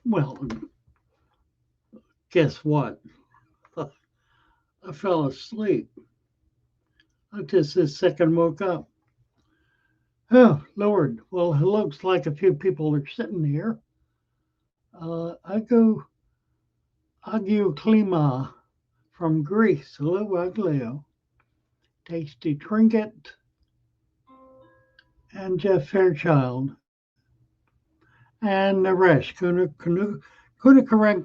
Well, guess what? I fell asleep. I just this second woke up. Oh, Lord. Well, it looks like a few people are sitting here. I go Agiu Klima from Greece. Hello, Aglio. Tasty Trinket and Jeff Fairchild. And Naresh. Kuna Karan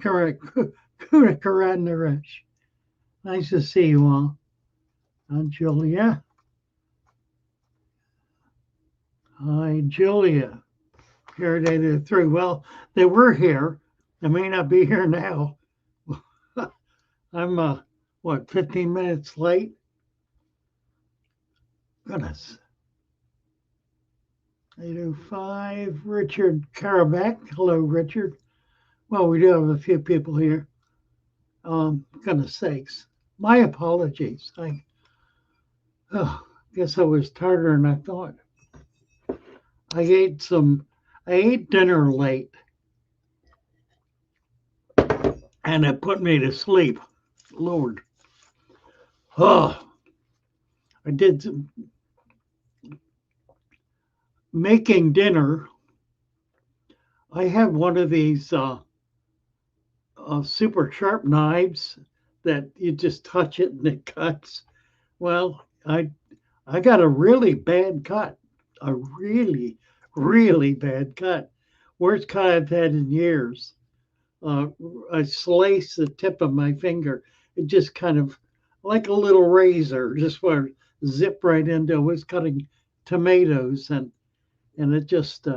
Naresh. Nice to see you all. Julia. Hi, Julia. Here they're through. Well, they were here. They may not be here now. I'm, what, 15 minutes late? Goodness. 8:05. Richard Karabeck. Hello, Richard. Well, we do have a few people here. Goodness sakes. My apologies. Oh, guess I was tighter than I thought. I ate some, I ate dinner late and it put me to sleep. Lord. Oh, I did some making dinner. I have one of these super sharp knives that you just touch it and it cuts. Well, I got a really bad cut, a really bad cut, worst cut I've had in years. Uh, I sliced the tip of my finger. It just kind of like a little razor, just where zip right into. I was cutting tomatoes and it just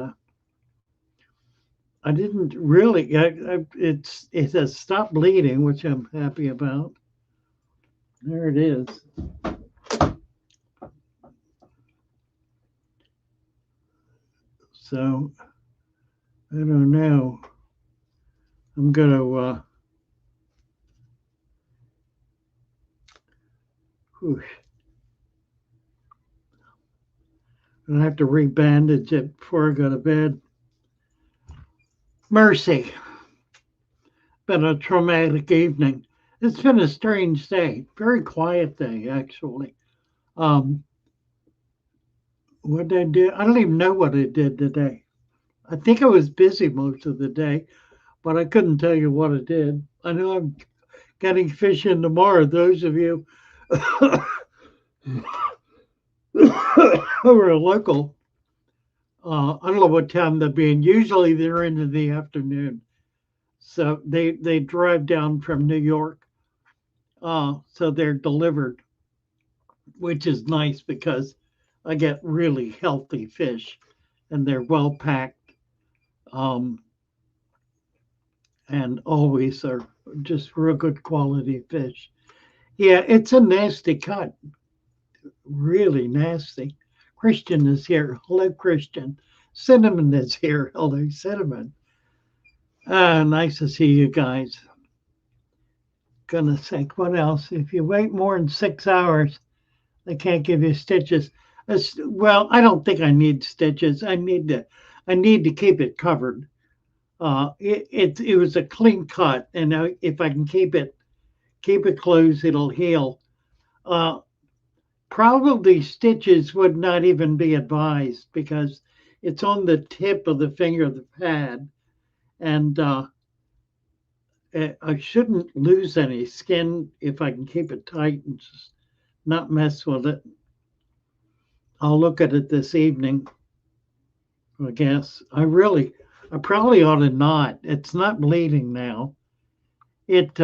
I didn't really. It has stopped bleeding, which I'm happy about. There it is. So I don't know. I'm gonna. Whoosh, I'm gonna have to rebandage it before I go to bed. Mercy. Been a traumatic evening. It's been a strange day. Very quiet day, actually. Um, what did I do? I don't even know what I did today. I think I was busy most of the day, but I couldn't tell you what I did. I know I'm getting fishing tomorrow. Those of you who are local, I don't know what time they'll be in. Usually they're into the afternoon. So they drive down from New York. So they're delivered, which is nice because I get really healthy fish and they're well packed, um, and always are just real good quality fish. Yeah, it's a nasty cut, really nasty. Christian is here. Hello, Christian. Cinnamon is here. Hello, Cinnamon. Nice to see you guys. Goodness sake, what else? If you wait more than 6 hours, they can't give you stitches. Well, I don't think I need stitches. I need to keep it covered. It was a clean cut, and if I can keep it closed, it'll heal. Uh, Probably stitches would not even be advised because it's on the tip of the finger of the pad, and I shouldn't lose any skin if I can keep it tight and just not mess with it. I'll look at it this evening, I guess. I probably ought to not. It's not bleeding now. It,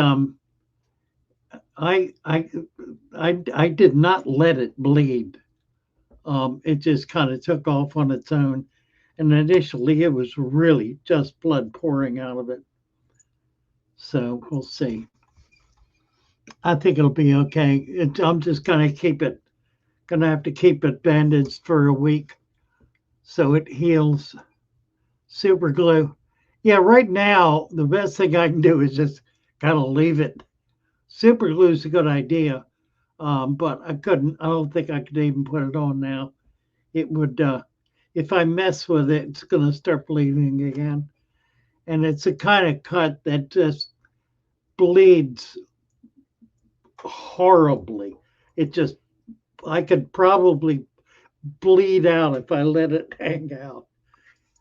I, I, I did not let it bleed. It just kind of took off on its own. And initially, it was really just blood pouring out of it. So we'll see. I think it'll be okay. I'm just gonna have to keep it bandaged for a week so it heals. Super glue. Yeah, right now the best thing I can do is just kind of leave it. Super glue is a good idea, but I couldn't. I don't think I could even put it on now. It would, if I mess with it, it's gonna start bleeding again. and it's a kind of cut that just bleeds horribly. It just, I could probably bleed out if I let it hang out.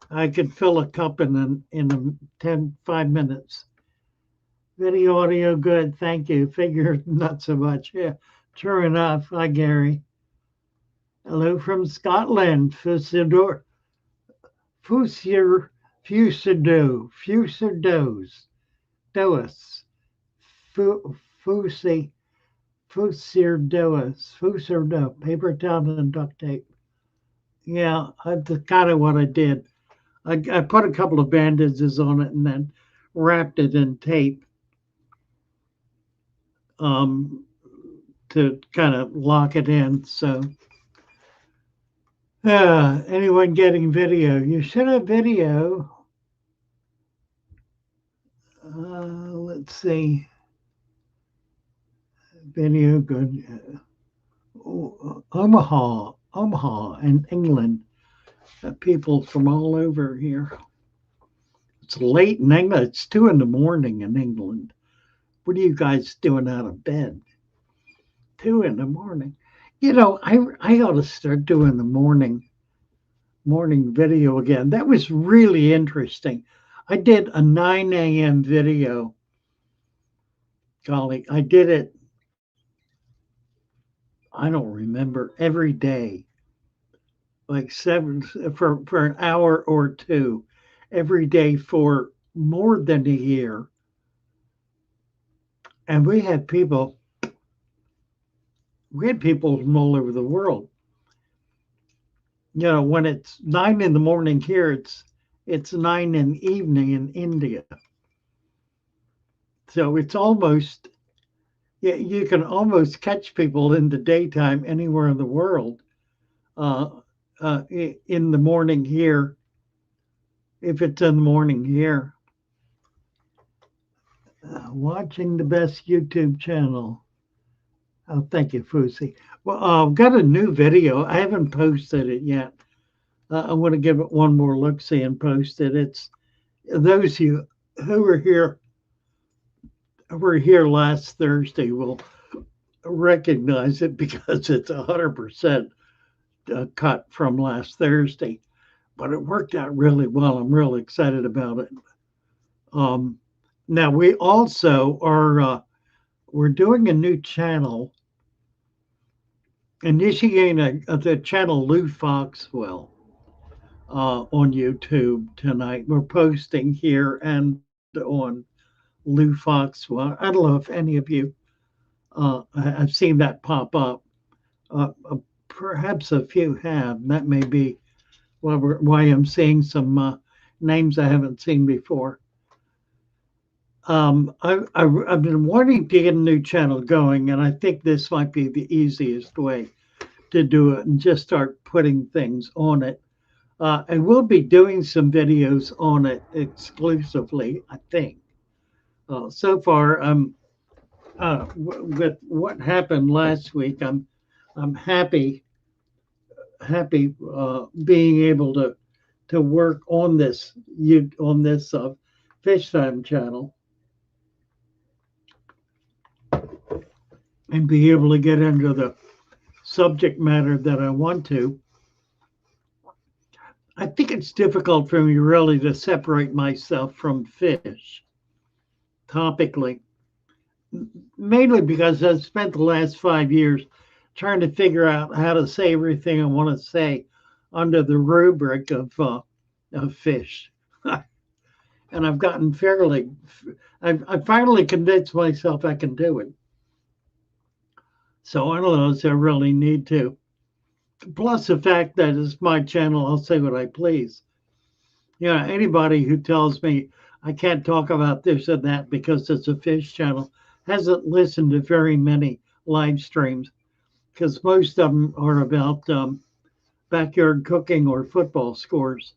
I could fill a cup in a 5 minutes. Video audio good, thank you. Figure not so much. Yeah, true enough. Hi Gary. Hello from Scotland. Fusidor, Fusir, Fusido, Fusidos, Doas, Fusi, Fusirdoas, Fusirdo, paper towel and duct tape. Yeah, that's kind of what I did. I put a couple of bandages on it and then wrapped it in tape um, to kind of lock it in. So, anyone getting video? You should have video. Let's see. Video good. Omaha, and England. People from all over here. It's late in England. It's 2 in the morning in England. What are you guys doing out of bed? 2 in the morning. You know, I ought to start doing the morning video again. That was really interesting. I did a 9 a.m. video. Golly, I did it. I don't remember every day, like for an hour or two, every day for more than a year. And we had people from all over the world. You know, when it's 9 in the morning here, it's 9 in the evening in India. So it's almost, yeah, you can almost catch people in the daytime anywhere in the world. In the morning here, if it's in the morning here. Watching the best YouTube channel. Oh, thank you, Fusi. Well, I've got a new video. I haven't posted it yet. I want to give it one more look-see and post it. It's those of you who were here last Thursday will recognize it because it's 100% cut from last Thursday. But it worked out really well. I'm really excited about it. Now we also are we're doing a new channel, initiating the channel Lou Foxwell on YouTube tonight. We're posting here and on Lou Foxwell. I don't know if any of you have seen that pop up. Perhaps a few have. That may be why I'm seeing some names I haven't seen before. I've been wanting to get a new channel going, and I think this might be the easiest way to do it and just start putting things on it. I will be doing some videos on it exclusively, I think. So far, with what happened last week, I'm happy being able to work on this Fish Time channel and be able to get into the subject matter that I want to. I think it's difficult for me really to separate myself from fish topically, mainly because I've spent the last 5 years trying to figure out how to say everything I want to say under the rubric of fish. And I've gotten I finally convinced myself I can do it. So I don't know if I really need to. Plus the fact that it's my channel, I'll say what I please. You know, anybody who tells me I can't talk about this or that because it's a fish channel hasn't listened to very many live streams, because most of them are about backyard cooking or football scores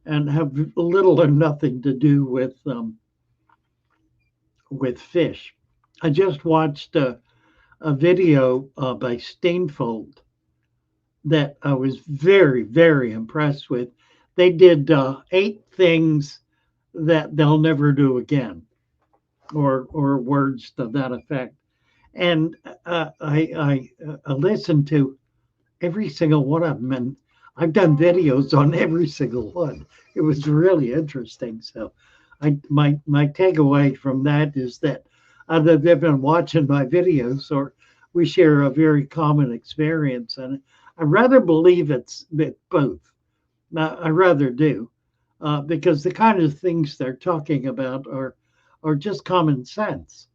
and have little or nothing to do with fish. I just watched a video by Steinfold that I was very, very impressed with. They did 8 things that they'll never do again, or words to that effect. And I listened to every single one of them, and I've done videos on every single one. It was really interesting. So, my takeaway from that is that either they've been watching my videos or we share a very common experience, and I rather believe it's both. I rather do, because the kind of things they're talking about are just common sense.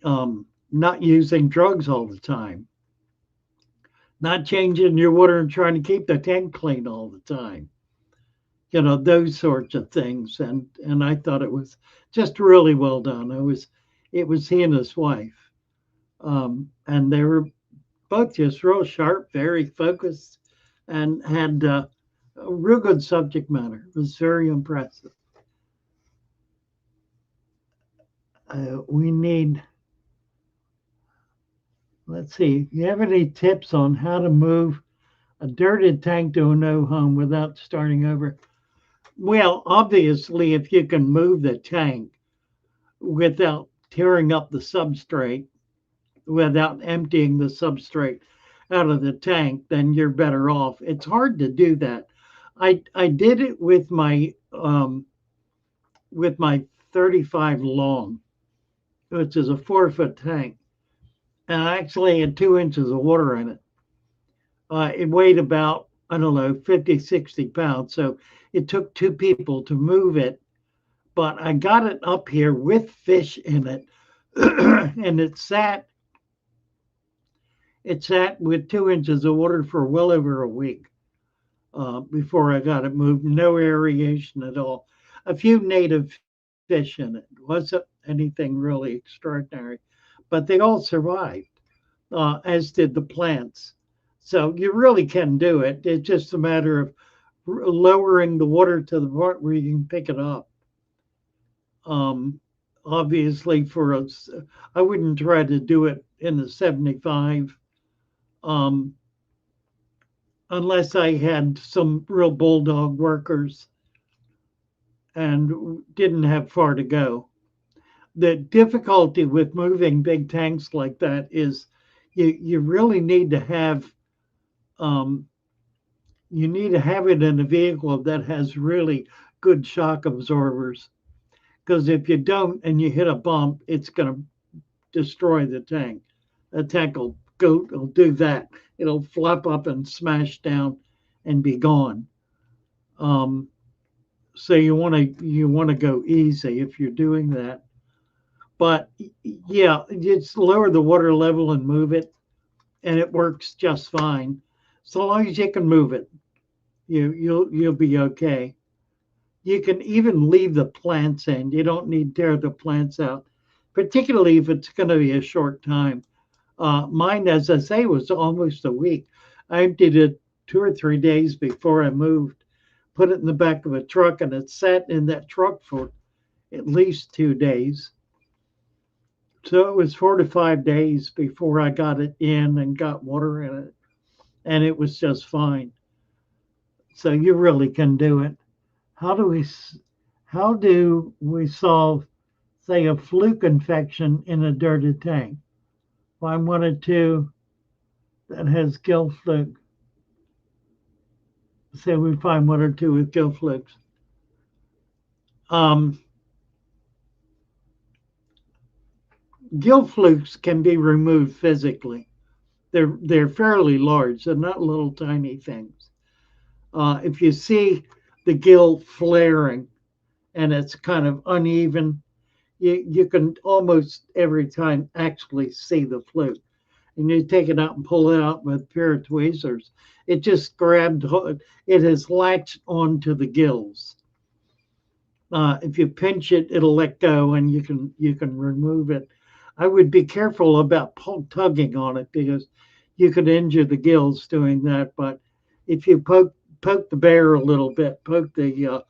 Not using drugs all the time, not changing your water and trying to keep the tank clean all the time. Those sorts of things. And I thought it was just really well done. It was he and his wife, and they were both just real sharp, very focused, and had a real good subject matter. It was very impressive. We need, let's see, you have any tips on how to move a dirted tank to a no home without starting over? Well, obviously, if you can move the tank without tearing up the substrate, without emptying the substrate out of the tank, then you're better off. It's hard to do that. I did it with my 35 long, which is a 4 foot tank, and I actually had 2 inches of water in it. It weighed about, I don't know, 50, 60 pounds. So it took two people to move it, but I got it up here with fish in it. And it sat with 2 inches of water for well over a week before I got it moved. No aeration at all. A few native fish in it. Wasn't anything really extraordinary, but they all survived, as did the plants. So you really can do it. It's just a matter of lowering the water to the point where you can pick it up. Um, Obviously, for us, I wouldn't try to do it in the 75, um, unless I had some real bulldog workers and didn't have far to go. The difficulty with moving big tanks like that is you really um, need to have it in a vehicle that has really good shock absorbers. Because if you don't and you hit a bump, it's going to destroy the tank. The tank will do that. It'll flop up and smash down and be gone. Um, so you want to go easy if you're doing that. But yeah, just lower the water level and move it, and it works just fine. So long as you can move it, you'll be okay. You can even leave the plants in. You don't need to tear the plants out, particularly if it's going to be a short time. Mine, as I say, was almost a week. I emptied it 2 or 3 days before I moved, put it in the back of a truck, and it sat in that truck for at least 2 days. So it was 4 to 5 days before I got it in and got water in it, and it was just fine. So you really can do it. How do we how do we solve, say, a fluke infection in a dirted tank? Find one or two that has gill fluke. Say we find one or two with gill flukes. Um, Gill flukes can be removed physically. They're fairly large. They're not little tiny things. If you see the gill flaring and it's kind of uneven, you can almost every time actually see the fluke. And you take it out and pull it out with a pair of tweezers. It just grabbed, it has latched onto the gills. If you pinch it, it'll let go, and you can remove it. I would be careful about tugging on it because you could injure the gills doing that. But if you poke the bear a little bit, poke the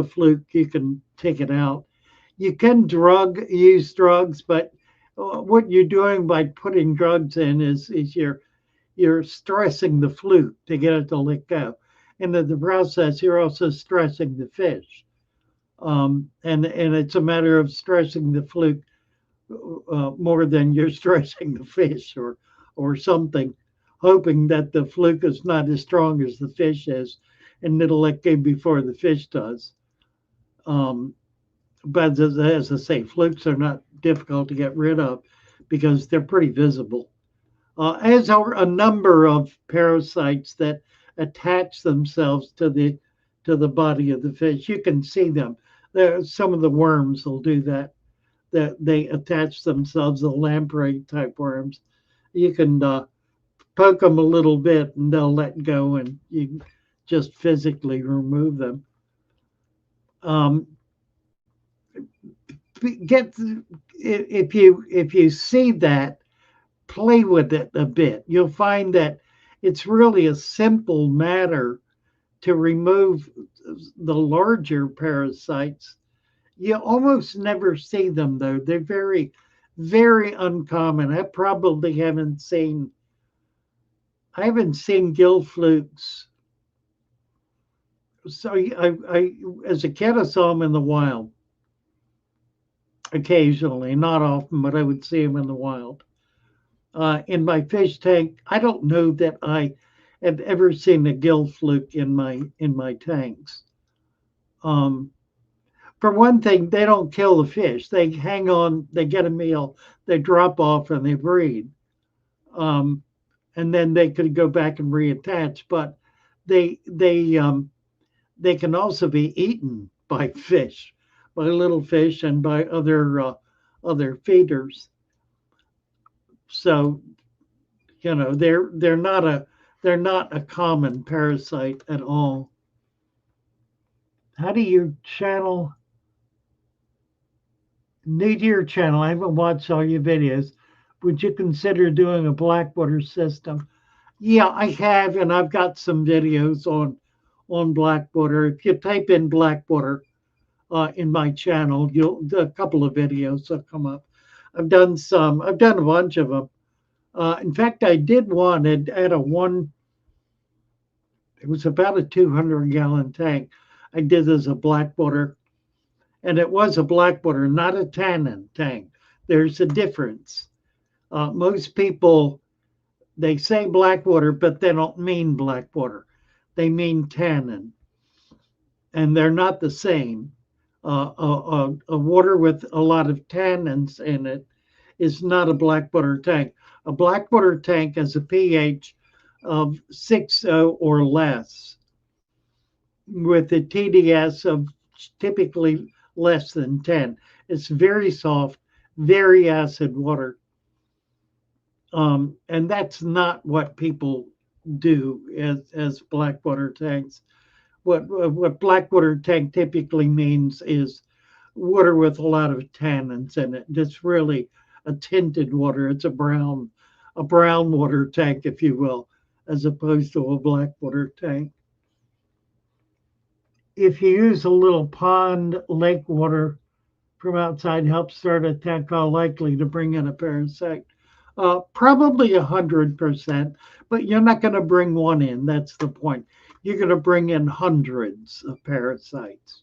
fluke, you can take it out. You can use drugs, but what you're doing by putting drugs in is you're stressing the fluke to get it to let go, and in the process, you're also stressing the fish. And it's a matter of stressing the fluke more than you're stressing the fish or something, hoping that the fluke is not as strong as the fish is, and it'll let go before the fish does. Um, but as I say, flukes are not difficult to get rid of because they're pretty visible. As are a number of parasites that attach themselves to the body of the fish. You can see them. Some of the worms will do that. That they attach themselves, the lamprey type worms. You can poke them a little bit and they'll let go, and you just physically remove them. Um, get if you see that, play with it a bit. You'll find that it's really a simple matter to remove the larger parasites. You almost never see them though. They're very uncommon. I haven't seen gill flukes. So I as a kid I saw them in the wild occasionally, not often, but I would see them in the wild. In my fish tank, I don't know that I have ever seen a gill fluke in my tanks. Um, for one thing, they don't kill the fish. They hang on, they get a meal, they drop off, and they breed. Um, and then they could go back and reattach. But they they um, they can also be eaten by fish, by little fish, and by other feeders. So they're not a common parasite at all. How do you channel new to your channel? I haven't watched all your videos. Would you consider doing a blackwater system? Yeah, I have, and I've got some videos on blackwater. If you type in blackwater in my channel, you'll a couple of videos will come up. I've done some. I've done a bunch of them. In fact, I did one at a one. It was about a 200-gallon tank. I did as a blackwater, and it was a blackwater, not a tannin tank. There's a difference. Most people they say blackwater, but they don't mean blackwater. They mean tannin, and they're not the same. A water with a lot of tannins in it is not a blackwater tank. A blackwater tank has a pH of 6.0 or less, with a TDS of typically less than 10. It's very soft, very acid water. And that's not what people do as blackwater tanks. What blackwater tank typically means is water with a lot of tannins in it. It's really a tinted water. It's a brown water tank, if you will, as opposed to a blackwater tank. If you use a little pond lake water from outside, helps start a tank, how likely to bring in a parasite? Probably 100%, but you're not going to bring one in. That's the point. You're going to bring in hundreds of parasites.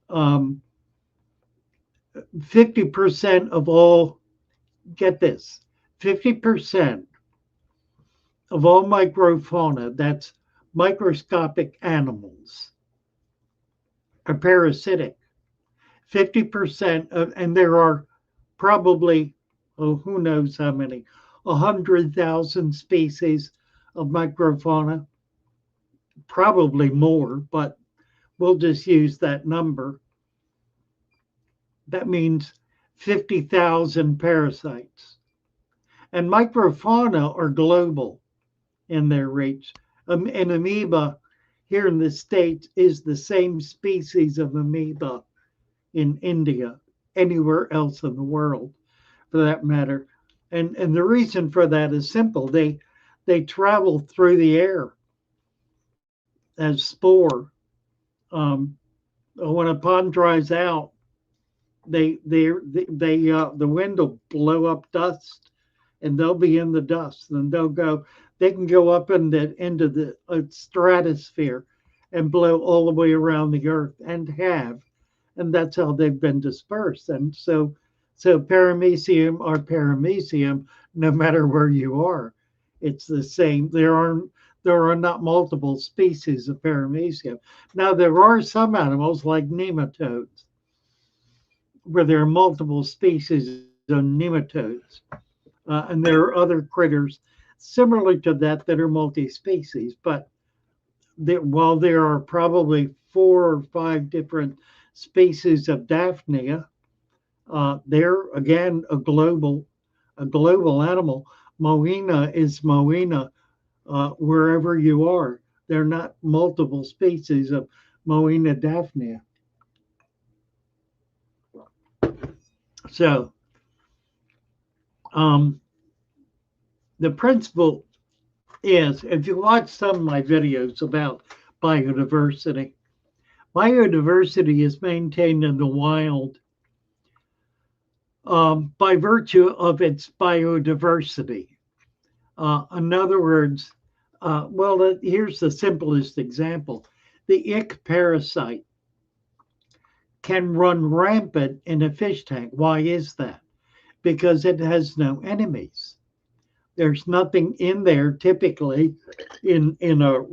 50% of all, get this, 50% of all microfauna, that's microscopic animals, are parasitic. 50% of, and there are probably, oh, who knows how many, 100,000 species of microfauna, probably more, but we'll just use that number. That means 50,000 parasites. And microfauna are global in their reach. An amoeba here in the States is the same species of amoeba in India, anywhere else in the world for that matter. And the reason for that is simple. They travel through the air as spore. Um, when a pond dries out, the wind will blow up dust, and they'll be in the dust, and they can go up into the stratosphere and blow all the way around the earth, and have, and that's how they've been dispersed. And so paramecium are paramecium, no matter where you are. It's the same. There are not multiple species of paramecium. Now there are some animals like nematodes where there are multiple species of nematodes, and there are other critters similarly to that are multi-species. But while there are probably 4 or 5 different species of Daphnia, they're again a global animal. Moena is Moena wherever you are. They're not multiple species of Moena daphnia. So um, the principle is, if you watch some of my videos about biodiversity, biodiversity is maintained in the wild by virtue of its biodiversity. In other words, here's the simplest example. The ick parasite can run rampant in a fish tank. Why is that? Because it has no enemies. There's nothing in there typically in a,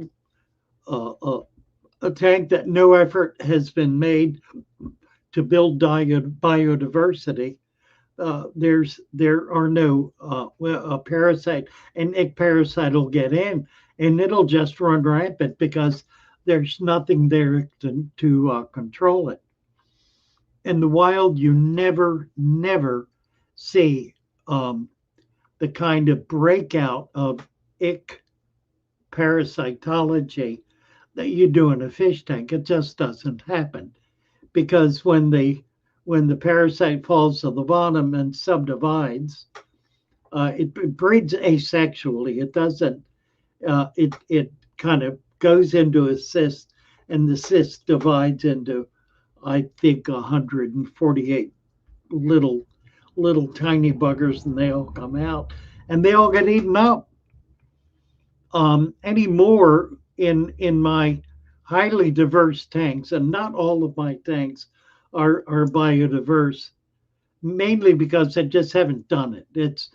a tank that no effort has been made to build biodiversity. There are no a parasite, an ick parasite will get in and it'll just run rampant because there's nothing there to control it. In the wild, you never see the kind of breakout of ick parasitology that you do in a fish tank. It just doesn't happen because when the parasite falls to the bottom and subdivides, it breeds asexually. It doesn't. It kind of goes into a cyst, and the cyst divides into, I think, 148 little tiny buggers, and they all come out, and they all get eaten up. Anymore in my highly diverse tanks, and not all of my tanks are biodiverse, mainly because I just haven't done it.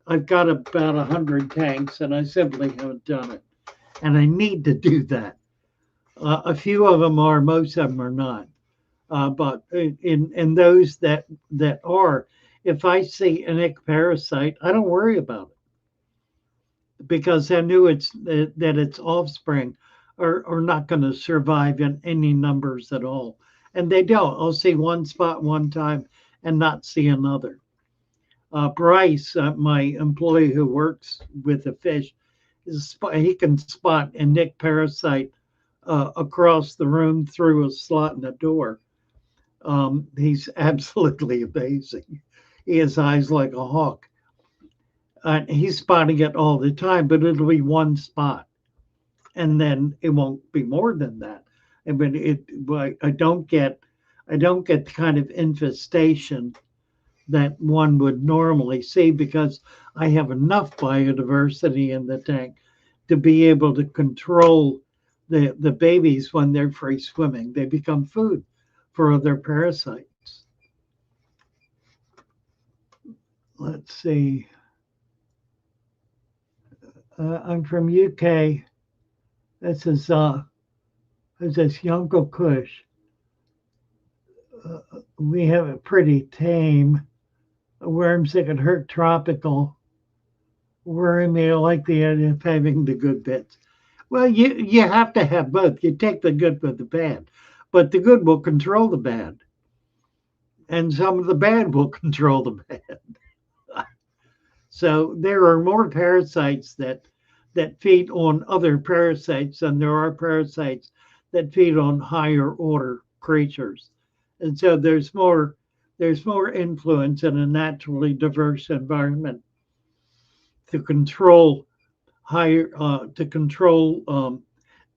I've got about 100 tanks, and I simply haven't done it, and I need to do that. A few of them are, most of them are not. But in those that are, if I see an ick parasite, I don't worry about it because I knew that its offspring are not going to survive in any numbers at all, and they don't. I'll see one spot one time and not see another. Bryce, my employee who works with the fish, he can spot a ick parasite across the room through a slot in the door. He's absolutely amazing. He has eyes like a hawk. He's spotting it all the time, but it'll be one spot, and then it won't be more than that. I mean, I don't get the kind of infestation that one would normally see because I have enough biodiversity in the tank to be able to control the babies when they're free swimming. They become food for other parasites. Let's see. I'm from UK. This is Yunko Kush. We have a pretty tame worms that can hurt tropical. Worry me, I like the idea of having the good bits. Well, you have to have both. You take the good with the bad, but the good will control the bad, and some of the bad will control the bad. So there are more parasites that feed on other parasites than there are parasites that feed on higher order creatures. And so there's more influence in a naturally diverse environment to control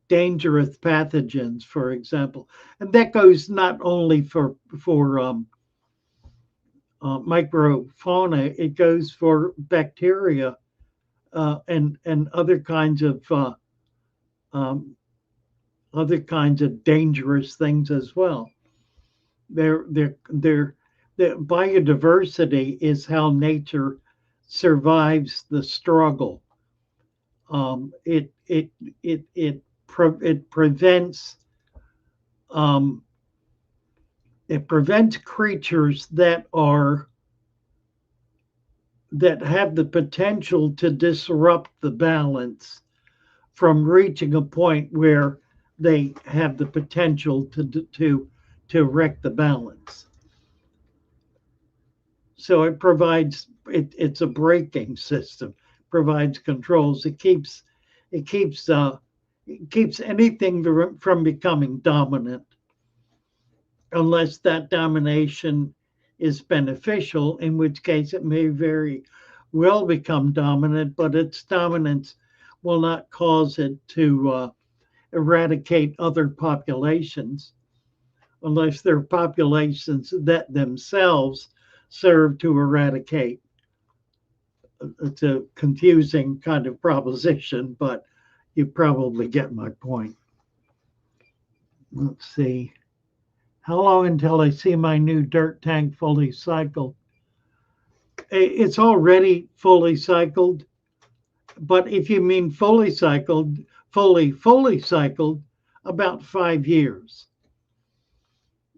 dangerous pathogens, for example, and that goes not only for microfauna, it goes for bacteria and other kinds of um, other kinds of dangerous things as well. They're the biodiversity is how nature survives the struggle. Um, it it it prevents um, it prevents creatures that have the potential to disrupt the balance from reaching a point where they have the potential to wreck the balance. So it's a braking system, provides controls. It keeps it keeps anything from becoming dominant, unless that domination is beneficial, in which case it may very well become dominant, but its dominance will not cause it to eradicate other populations, unless they're populations that themselves serve to eradicate. It's a confusing kind of proposition, but you probably get my point. Let's see. How long until I see my new dirt tank fully cycled? It's already fully cycled, but if you mean fully cycled, fully cycled, about 5 years.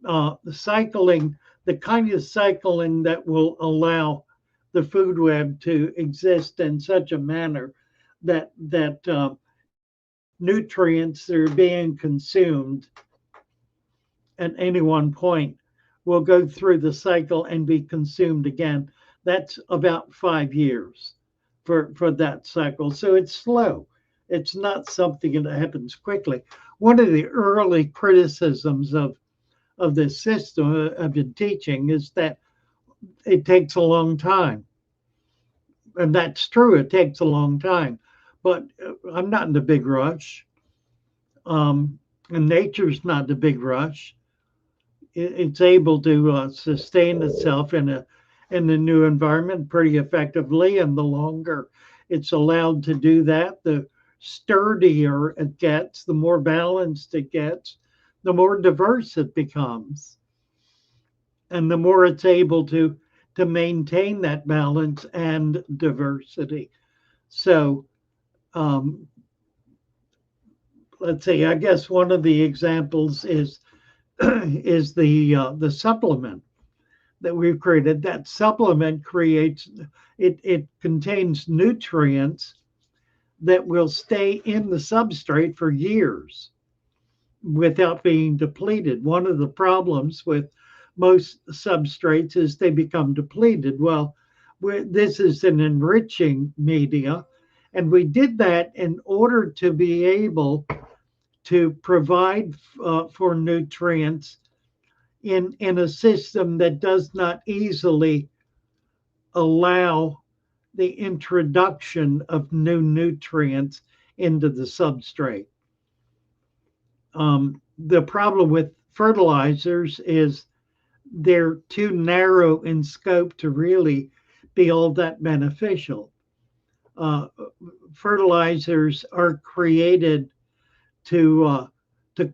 The cycling, the kind of cycling that will allow the food web to exist in such a manner that nutrients that are being consumed at any one point will go through the cycle and be consumed again. That's about 5 years for that cycle. So it's slow. It's not something that happens quickly. One of the early criticisms of this system I've been teaching is that it takes a long time. And that's true, it takes a long time. But I'm not in a big rush. And nature's not in a big rush. It's able to sustain itself in the new environment pretty effectively. And the longer it's allowed to do that, the sturdier it gets, the more balanced it gets, the more diverse it becomes, and the more it's able to maintain that balance and diversity. So um, let's see. I guess one of the examples is is the supplement that we've created. That supplement creates it contains nutrients that will stay in the substrate for years without being depleted. One of the problems with most substrates is they become depleted. Well, this is an enriching media, and we did that in order to be able to provide for nutrients in a system that does not easily allow the introduction of new nutrients into the substrate. The problem with fertilizers is they're too narrow in scope to really be all that beneficial. Uh, Fertilizers are created to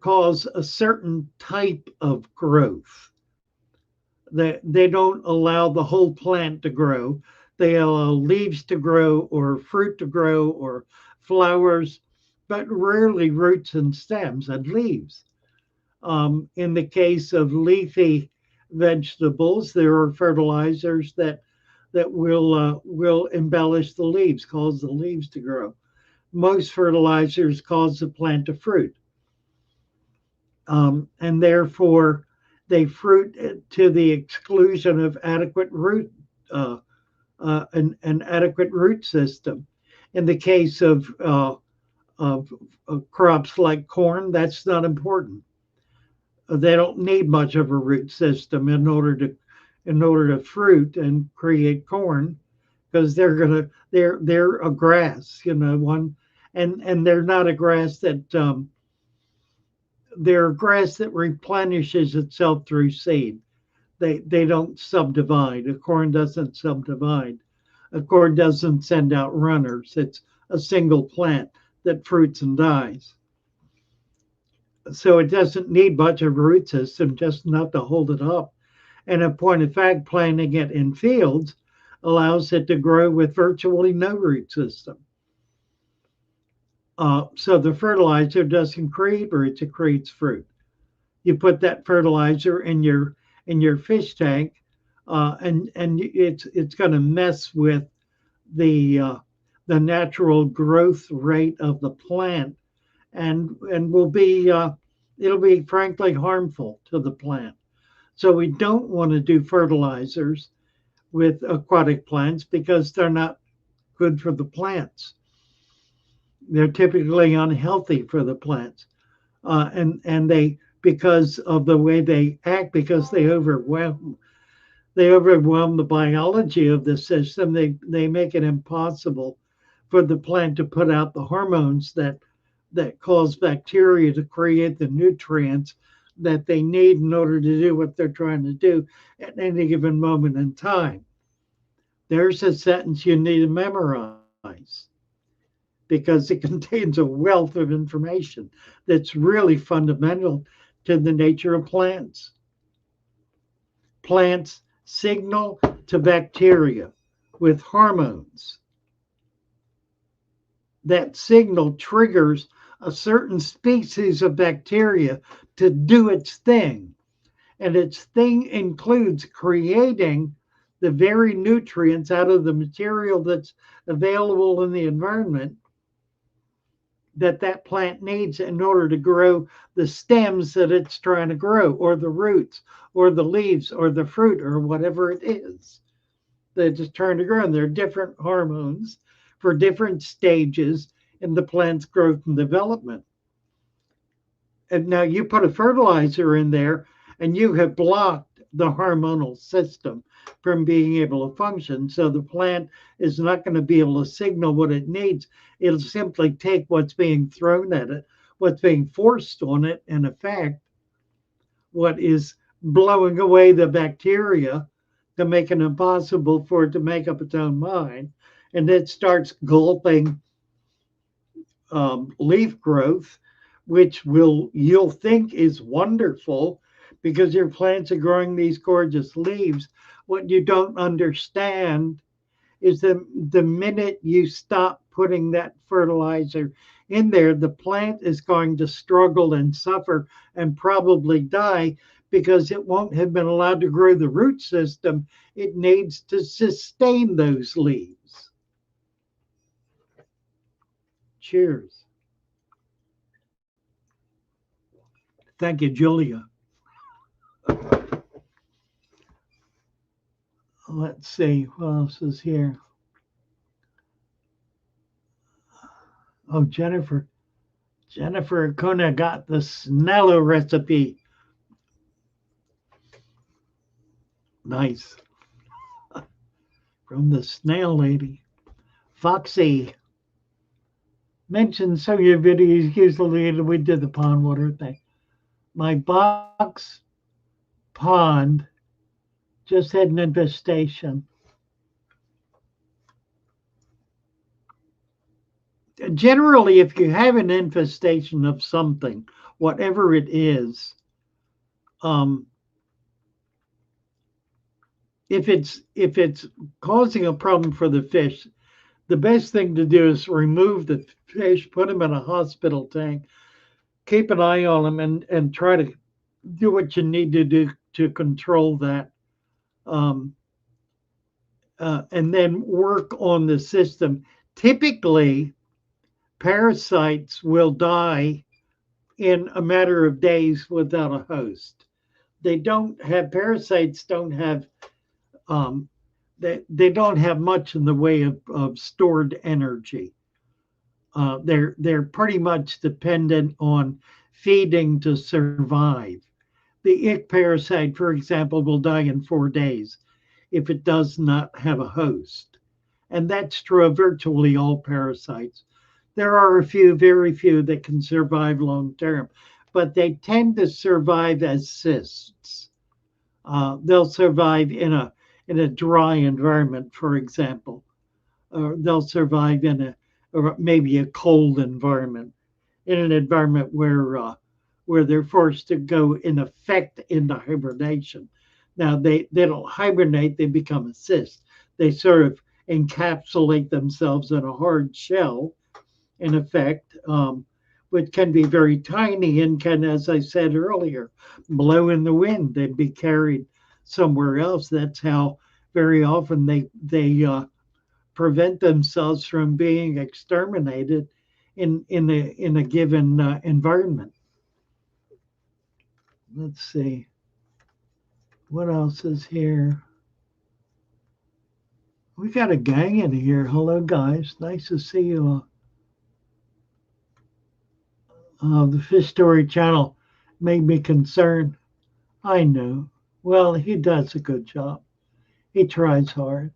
cause a certain type of growth. They don't allow the whole plant to grow. They allow leaves to grow or fruit to grow or flowers, but rarely roots and stems and leaves. In the case of leafy vegetables, there are fertilizers that will embellish the leaves, cause the leaves to grow. Most fertilizers cause the plant to fruit, and therefore they fruit to the exclusion of adequate root an adequate root system. In the case of crops like corn, that's not important. They don't need much of a root system in order to fruit and create corn, because they're a grass, one, and they're not a grass that they're a grass that replenishes itself through seed. They don't subdivide. A corn doesn't subdivide. A corn doesn't send out runners. It's a single plant that fruits and dies. So it doesn't need much of a root system, just enough to hold it up. And in point of fact, planting it in fields allows it to grow with virtually no root system. So the fertilizer doesn't create roots; it creates fruit. You put that fertilizer in your fish tank, and it's going to mess with the uh, the natural growth rate of the plant, and will be it'll be frankly harmful to the plant. So we don't want to do fertilizers with aquatic plants because they're not good for the plants. They're typically unhealthy for the plants, and they because of the way they act, because they overwhelm the biology of the system. They make it impossible for the plant to put out the hormones that cause bacteria to create the nutrients that they need in order to do what they're trying to do at any given moment in time. There's a sentence you need to memorize because it contains a wealth of information that's really fundamental to the nature of plants. Plants signal to bacteria with hormones. That signal triggers a certain species of bacteria to do its thing. And its thing includes creating the very nutrients out of the material that's available in the environment that plant needs in order to grow the stems that it's trying to grow, or the roots, or the leaves, or the fruit, or whatever it is that it's trying to grow. And there are different hormones for different stages in the plant's growth and development. And now you put a fertilizer in there and you have blocked the hormonal system from being able to function. So the plant is not going to be able to signal what it needs. It'll simply take what's being thrown at it, what's being forced on it, in effect, what is blowing away the bacteria to make it impossible for it to make up its own mind. And it starts gulping leaf growth, which you'll think is wonderful because your plants are growing these gorgeous leaves. What you don't understand is that the minute you stop putting that fertilizer in there, the plant is going to struggle and suffer and probably die because it won't have been allowed to grow the root system it needs to sustain those leaves. Cheers. Thank you, Julia. Let's see what else is here. Oh, Jennifer. Jennifer Acuna got the Snello recipe. Nice. From the snail lady. Foxy mentioned some of your videos usually we did the pond water thing. My box pond just had an infestation. Generally, if you have an infestation of something, whatever it is, um, if it's causing a problem for the fish, the best thing to do is remove the fish, put them in a hospital tank, keep an eye on them, and try to do what you need to do to control that, um, and then work on the system. Typically, parasites will die in a matter of days without a host. They don't have parasites. Don't have um, they don't have much in the way of stored energy. They're pretty much dependent on feeding to survive. The ick parasite, for example, will die in 4 days if it does not have a host. And that's true of virtually all parasites. There are a few, very few, that can survive long term, but they tend to survive as cysts. They'll survive in a dry environment, for example, or they'll survive in a or maybe a cold environment, in an environment where where they're forced to go in effect into hibernation. Now they don't hibernate, they become a cyst. They sort of encapsulate themselves in a hard shell, in effect, which can be very tiny and can, as I said earlier, blow in the wind and be carried somewhere else. That's how very often they prevent themselves from being exterminated in a given environment. Let's see what else is here. We got a gang in here. Hello, guys. Nice to see you. The Fish Story channel made me concerned. I know. Well, he does a good job. He tries hard.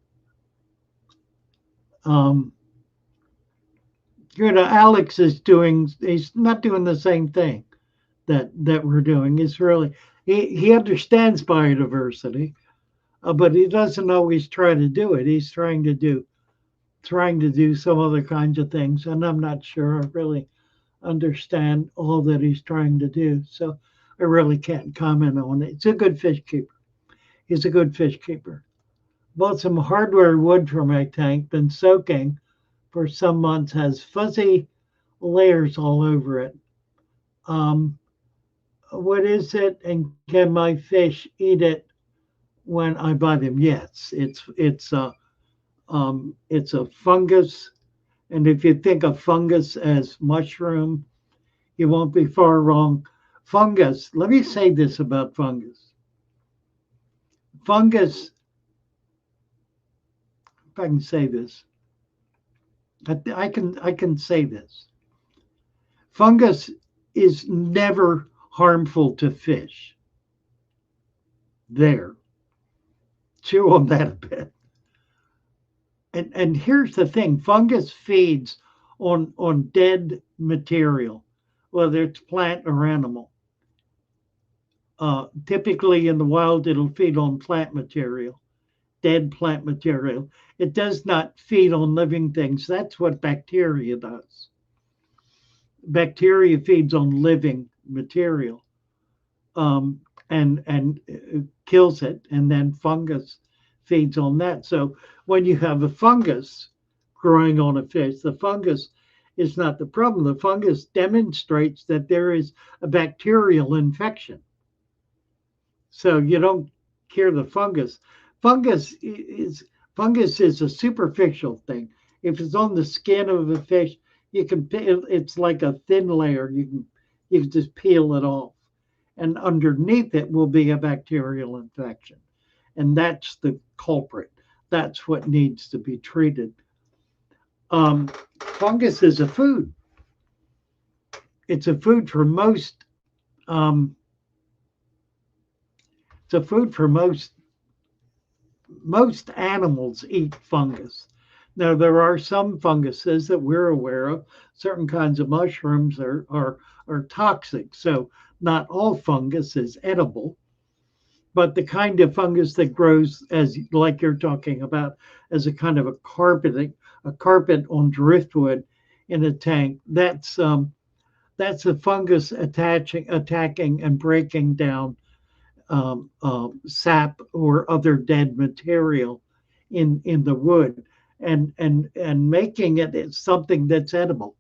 Um, Alex is doing. He's not doing the same thing that we're doing. It's really he understands biodiversity, but he doesn't always try to do it. He's trying to do some other kinds of things, and I'm not sure I really understand all that he's trying to do. So I really can't comment on it. It's a good fish keeper. He's a good fish keeper. Bought some hardware wood for my tank, been soaking for some months, has fuzzy layers all over it. Um, what is it? And can my fish eat it when I buy them? Yes, it's a fungus, and if you think of fungus as mushroom, you won't be far wrong. Fungus. Let me say this about fungus. Fungus. If I can say this, I can say this. Fungus is never harmful to fish. There, chew on that a bit. And here's the thing: fungus feeds on dead material, whether it's plant or animal. Typically in the wild, it'll feed on plant material, dead plant material. It does not feed on living things. That's what bacteria does. Bacteria feeds on living material, um, and kills it, and then fungus feeds on that. So when you have a fungus growing on a fish, the fungus is not the problem. The fungus demonstrates that there is a bacterial infection. So you don't cure the fungus. Fungus is fungus is a superficial thing. If it's on the skin of a fish, you can it's like a thin layer. You can just peel it off, and underneath it will be a bacterial infection, and that's the culprit. That's what needs to be treated. Fungus is a food. It's a food for most. Um, it's a food for most animals eat fungus. Now, there are some funguses that we're aware of. Certain kinds of mushrooms are toxic. So, not all fungus is edible, but the kind of fungus that grows, as like you're talking about, as a kind of a carpet on driftwood in a tank, that's a fungus attacking and breaking down sap or other dead material in the wood, and making it something that's edible,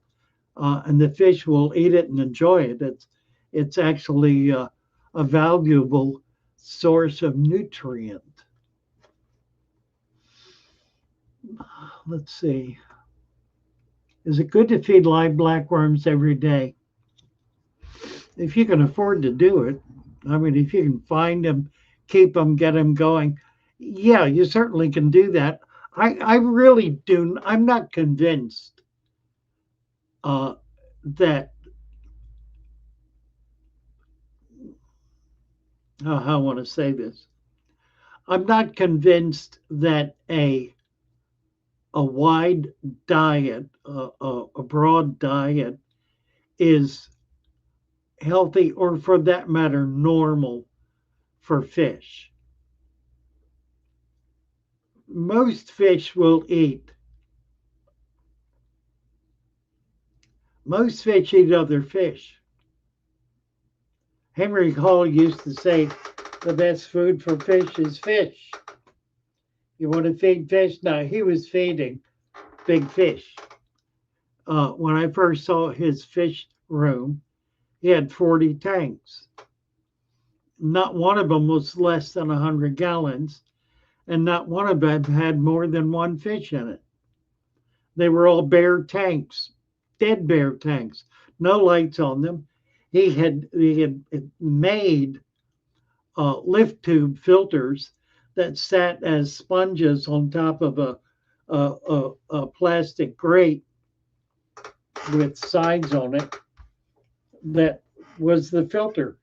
and the fish will eat it and enjoy it. It's actually a valuable source of nutrient. Let's see. Is it good to feed live blackworms every day? If you can afford to do it, I mean, if you can find them, keep them, get them going, yeah, you certainly can do that. I really do. I'm not convinced uh, that, how I want to say this. I'm not convinced that a wide diet, a broad diet, is healthy, or for that matter, normal for fish. Most fish will eat. Most fish eat other fish. Henry Hall used to say the best food for fish is fish. You want to feed fish? Now, he was feeding big fish. When I first saw his fish room, he had 40 tanks. Not one of them was less than 100 gallons, and not one of them had more than one fish in it. They were all bare tanks, dead bare tanks, no lights on them. He had made lift tube filters that sat as sponges on top of a plastic grate with sides on it that was the filter.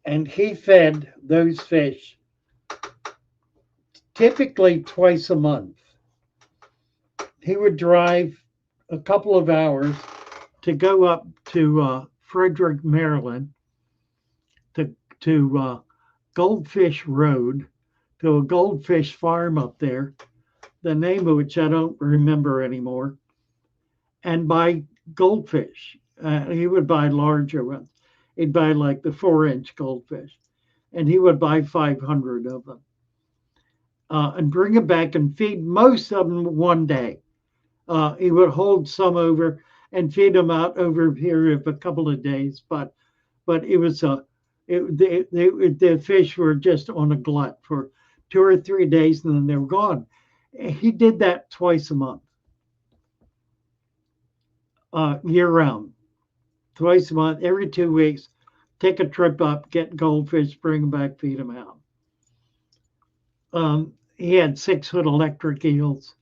And he fed those fish typically twice a month. He would drive a couple of hours to go up to Frederick, Maryland, to Goldfish Road, to a goldfish farm up there, the name of which I don't remember anymore, and buy goldfish. He would buy larger ones. He'd buy like the 4-inch goldfish, and he would buy 500 of them and bring them back and feed most of them one day. He would hold some over and feed them out over a period of a couple of days, but it was the fish were just on a glut for 2 or 3 days, and then they were gone. He did that twice a month, year round, twice a month, every 2 weeks. Take a trip up, get goldfish, bring them back, feed them out. He had 6-foot electric eels,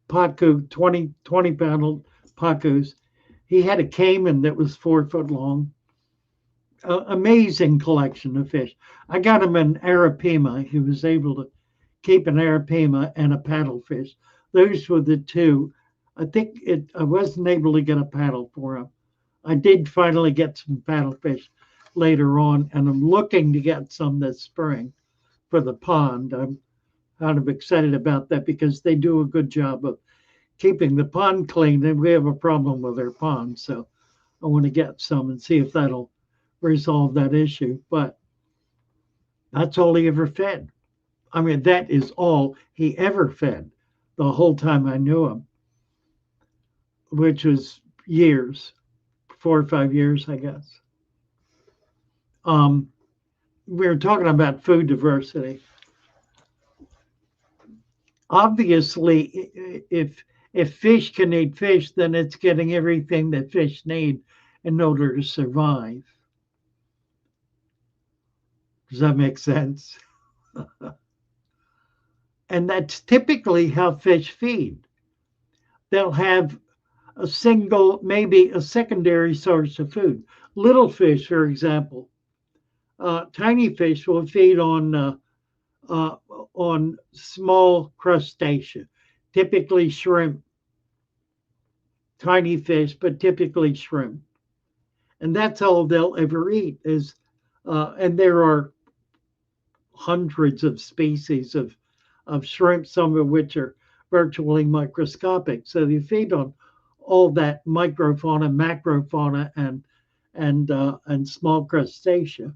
pacu, 20-pound pacus. He had a caiman that was 4 foot long. Amazing collection of fish. I got him an arapima. He was able to keep an arapima and a paddlefish. Those were the two. I wasn't able to get a paddle for him. I did finally get some paddlefish later on, and I'm looking to get some this spring for the pond. I'm kind of excited about that because they do a good job of keeping the pond clean, and we have a problem with our pond. So I want to get some and see if that'll resolve that issue. But that's all he ever fed. I mean, that is all he ever fed the whole time I knew him, which was years, 4 or 5 years, I guess. We were talking about food diversity. Obviously, if fish can eat fish, then it's getting everything that fish need in order to survive. Does that make sense? And that's typically how fish feed. They'll have a single, maybe a secondary source of food. Little fish, for example, tiny fish will feed on small crustacean, typically shrimp. Tiny fish, but typically shrimp, and that's all they'll ever eat. And there are hundreds of species of shrimp, some of which are virtually microscopic. So you feed on all that microfauna, macrofauna, and small crustacea,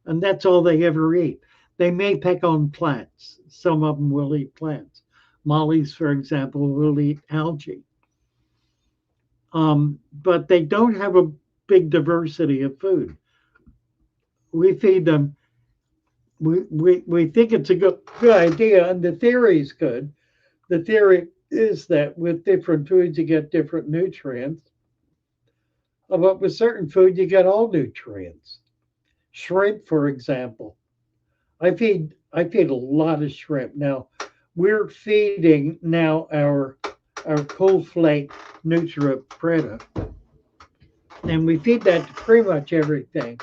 and that's all they ever eat. They may peck on plants. Some of them will eat plants. Mollies, for example, will eat algae. But they don't have a big diversity of food. We feed them. We think it's a good idea, and the theory is good. The theory is that with different foods, you get different nutrients. But with certain food, you get all nutrients. Shrimp, for example. I feed a lot of shrimp. Now, we're feeding now our cold flake Nutra Preta, and we feed that to pretty much everything.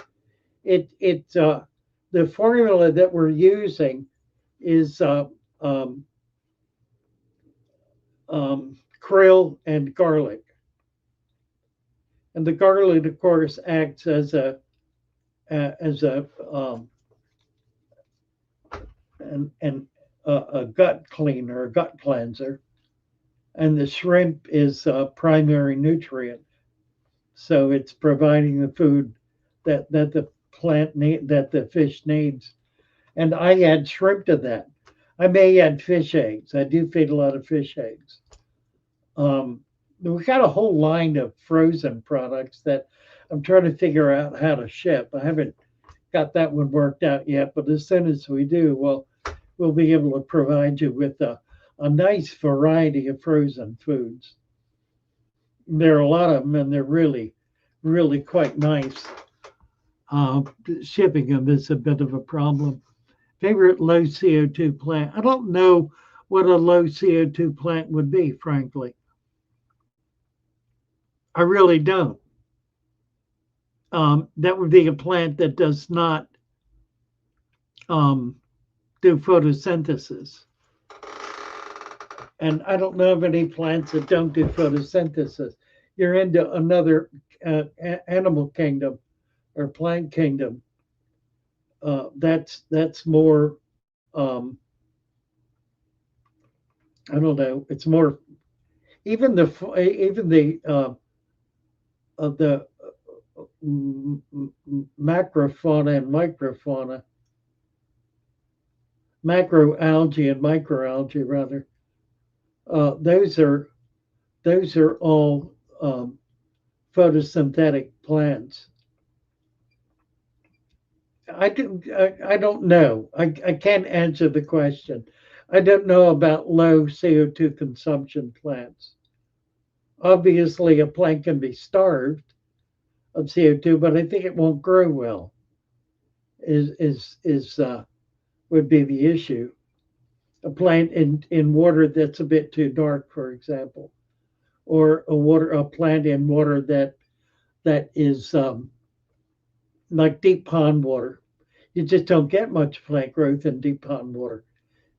The formula that we're using is krill and garlic, and the garlic, of course, acts as a a gut cleaner, a gut cleanser, and the shrimp is a primary nutrient So it's providing the food that the that the fish needs. And I add shrimp to that. I may add fish eggs. I do feed a lot of fish eggs. We got a whole line of frozen products that I'm trying to figure out how to ship. I haven't got that one worked out yet, but as soon as we do, we'll be able to provide you with a nice variety of frozen foods. There are a lot of them, and they're really quite nice. Uh, Shipping them is a bit of a problem. Favorite low CO2 plant? I don't know what a low CO2 plant would be, frankly. I really don't. That would be a plant that does not um, do photosynthesis. And I don't know of any plants that don't do photosynthesis. You're into another animal kingdom or plant kingdom. That's more. I don't know. It's more even the macrofauna and microfauna, macroalgae and microalgae rather. Uh, those are those are all photosynthetic plants. I don't know. I can't answer the question. I don't know about low CO2 consumption plants. Obviously, a plant can be starved of CO2, but I think it won't grow well. Is would be the issue. A plant in water that's a bit too dark, for example, or a plant in water that is like deep pond water. You just don't get much plant growth in deep pond water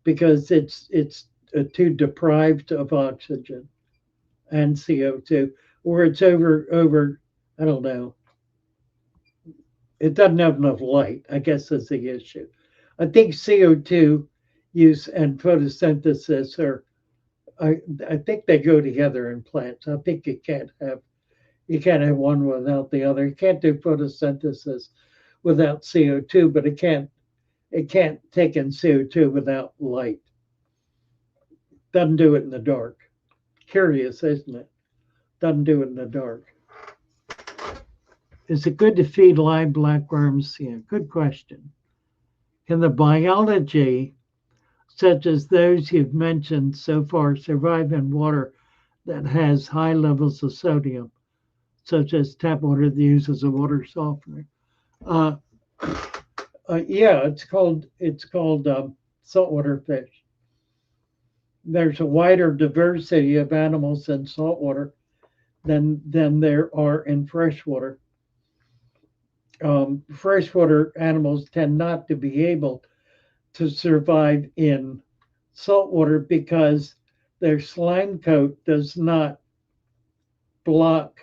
because it's too deprived of oxygen and CO2, or it's over. I don't know. It doesn't have enough light. I guess is the issue. I think CO2 use and photosynthesis are. I think they go together in plants. I think you can't have one without the other. You can't do photosynthesis without CO2, but it can't take in CO2 without light. Doesn't do it in the dark. Curious, isn't it? Doesn't do it in the dark. Is it good to feed live blackworms? Yeah, good question. Can the biology, such as those you've mentioned so far, survive in water that has high levels of sodium, such as tap water that uses a water softener? Uh, yeah, it's called saltwater fish. There's a wider diversity of animals in saltwater than there are in freshwater. Freshwater animals tend not to be able to survive in saltwater because their slime coat does not block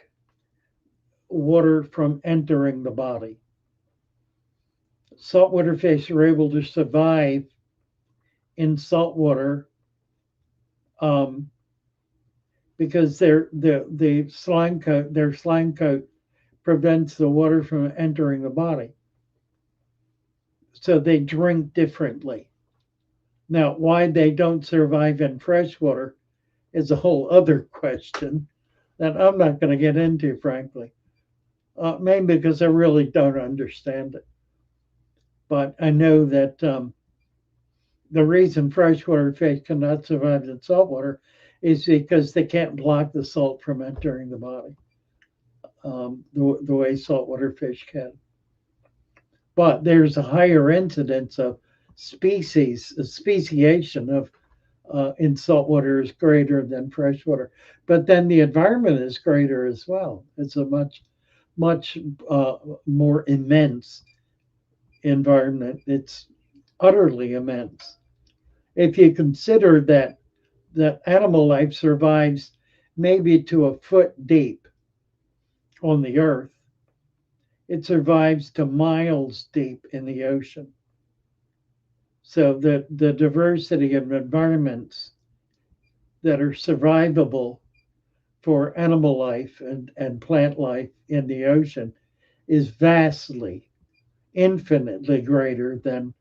water from entering the body. Saltwater fish are able to survive in saltwater um, because their slime coat prevents the water from entering the body. So they drink differently. Now, why they don't survive in freshwater is a whole other question that I'm not going to get into, frankly. Mainly because I really don't understand it. But I know that the reason freshwater fish cannot survive in saltwater is because they can't block the salt from entering the body the way saltwater fish can. But there's a higher incidence of speciation of in saltwater is greater than freshwater. But then the environment is greater as well. It's a much more immense environment. It's utterly immense. If you consider that animal life survives maybe to a foot deep on the earth, it survives to miles deep in the ocean. So the diversity of environments that are survivable for animal life and plant life in the ocean is vastly, infinitely greater than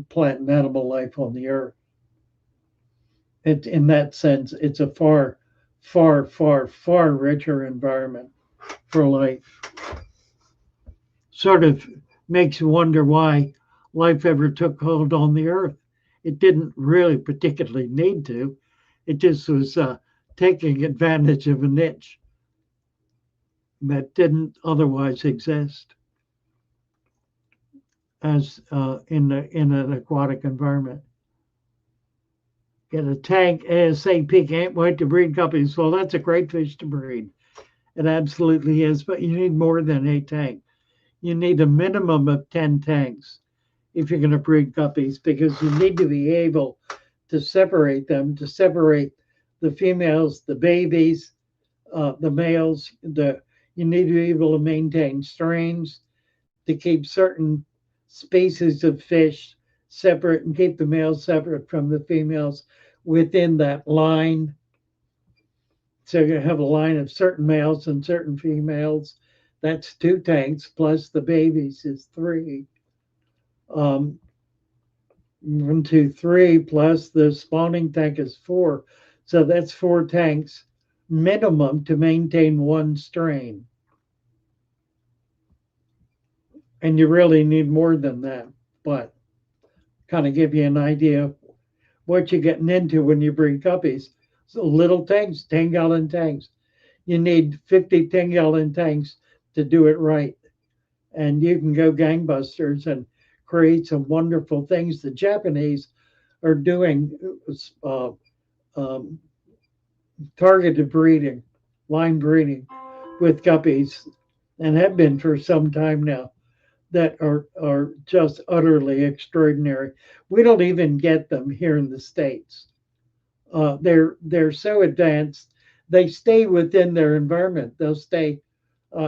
plant and animal life on the earth. In that sense, it's a far, far, far, far richer environment for life. Sort of makes you wonder why life ever took hold on the earth. It didn't really particularly need to. It just was taking advantage of a niche that didn't otherwise exist as in an aquatic environment. Get a tank ASAP. Can't wait to breed guppies. Well, that's a great fish to breed. It absolutely is, but you need more than a tank. You need a minimum of 10 tanks if you're going to breed guppies because you need to be able to separate them, to separate the females, the babies, the males. You need to be able to maintain strains to keep certain species of fish separate and keep the males separate from the females within that line. So you have a line of certain males and certain females. That's two tanks plus the babies is three. Um, 1, 2, 3 plus the spawning tank is four. So that's four tanks minimum to maintain one strain. And you really need more than that, but kind of give you an idea of what you're getting into when you breed guppies. So little tanks, 10-gallon tanks. You need 50 10-gallon tanks to do it right. And you can go gangbusters and create some wonderful things. The Japanese are doing uh, um, targeted breeding, line breeding with guppies, and have been for some time now that are just utterly extraordinary. We don't even get them here in the States. They're so advanced. They stay within their environment. They'll stay.